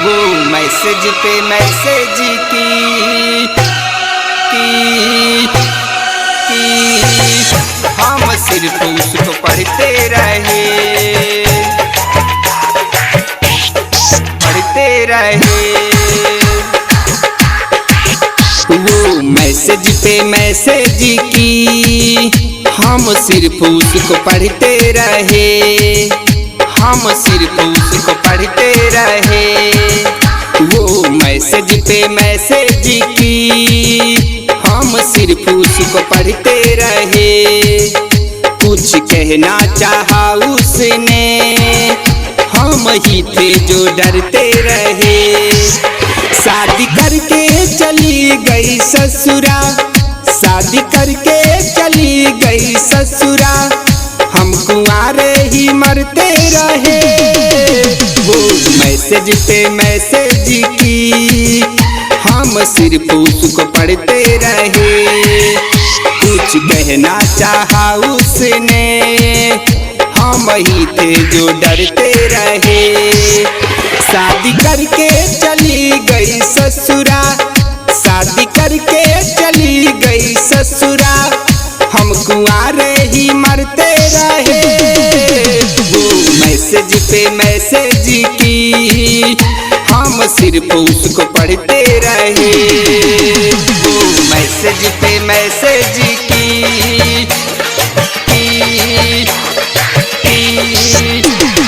वो मैसेज पे मैसेज की हम सिर्फ उसको पढ़ते रहे, पढ़ते रहे। वो मैसेज पे मैसेज की हम सिर्फ उसको पढ़ते रहे, हम सिर्फ उसको पढ़ते रहे। वो मैसेज पे मैसेज की हम सिर्फ उसको पढ़ते रहे। कुछ कहना चाहा उसने, हम ही थे जो डरते रहे। शादी करके चली गई ससुरा, शादी करके चली गई ससुरा, हम कुंवारे ही मरते रहे। वो मैसेज पे मैसेज की हम सिर्फ उसको पढ़ते रहे। कुछ कहना चाहा उसने, हम ही थे जो डरते रहे। शादी करके चली गई ससुरा, शादी करके चली गई ससुरा, हम कुंवारे ही मरते रहे। वो मैसेज पे मैसेज की हम सिर्फ उसको पढ़ते रहे। वो मैसेज पे मैसेज की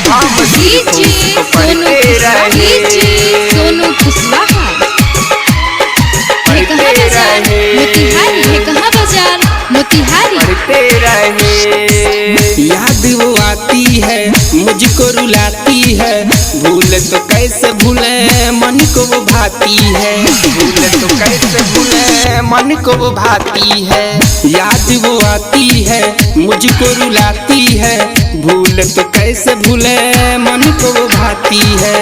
हम सिर्फ उसको पढ़ते रहे, सोनू कुशवाहा। पढ़ते रहे, मोतिहारी है, कहाँ बाजार मोतिहारी। पढ़ते रहे। याद वो आती है, मुझको रुलाती है, भूल तो कैसे भूले मन को वो भाती है, भूल तो कैसे भूले मन को वो भाती है। याद वो आती है, मुझको रुलाती है, भूल तो कैसे भूले मन को वो भाती है।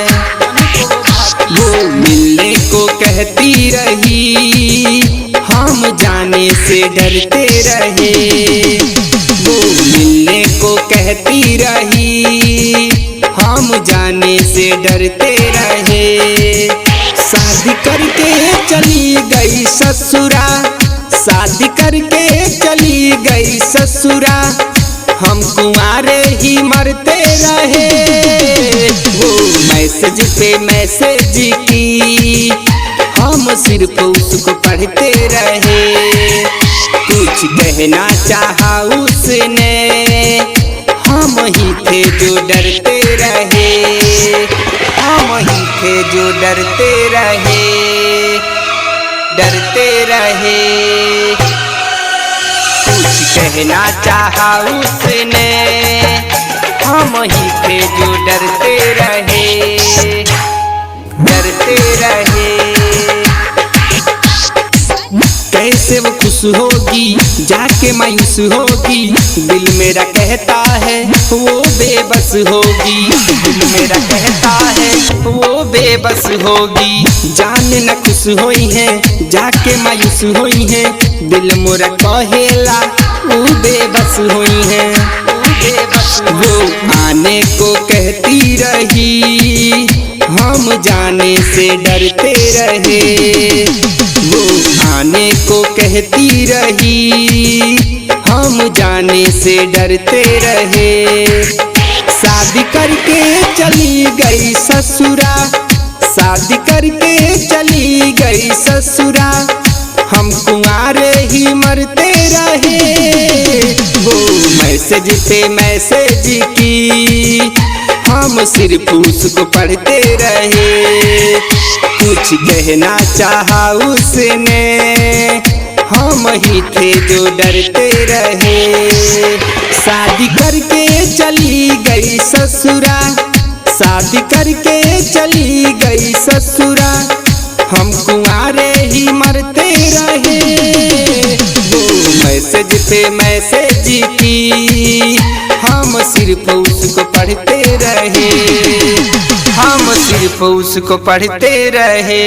वो मिलने को कहती रही, हम जाने से डरते रहे। वो मिलने को कहती रही, हम जाने से डरते रहे। शादी करके चली गई ससुरा, शादी करके चली गई ससुरा, हम कुंवारे ही मरते रहे। वो मैसेज पे मैसेज की हम सिर्फ उसको पढ़ते रहे। कुछ कहना चाहा उसने, हम ही थे जो डरते रहे, हम ही थे जो डरते रहे, डरते रहे। कुछ कहना चाहा उसने, हम ही थे जो डरते रहे, डरते रहे। कैसे वो खुश होगी, जाके मायूस होगी, दिल मेरा कहता है वो बेबस होगी, दिल मेरा कहता है वो बेबस होगी। जान न खुश होई है, जाके मायूस होई है, दिल मोरा कहेला वो बेबस होई है, वो आने को कहती रही, हम जाने से डरते रहे। वो आने को कहती रही, हम जाने से डरते रहे। शादी करके चली गई ससुरा, शादी करके चली गई ससुरा, हम कुंवारे ही मरते रहे। वो मैसेज पे मैसेज की हम सिर्फ उसको पढ़ते रहे। कुछ कहना चाहा उसने, हम ही थे जो डरते रहे। शादी करके चली गई ससुरा, शादी करके चली गई ससुरा, हम कुंवारे ही मरते रहे। वो मैसेज पे मैसेज की हम सिर्फ उसको पढ़ते रहे, हम सिर्फ उसको पढ़ते रहे।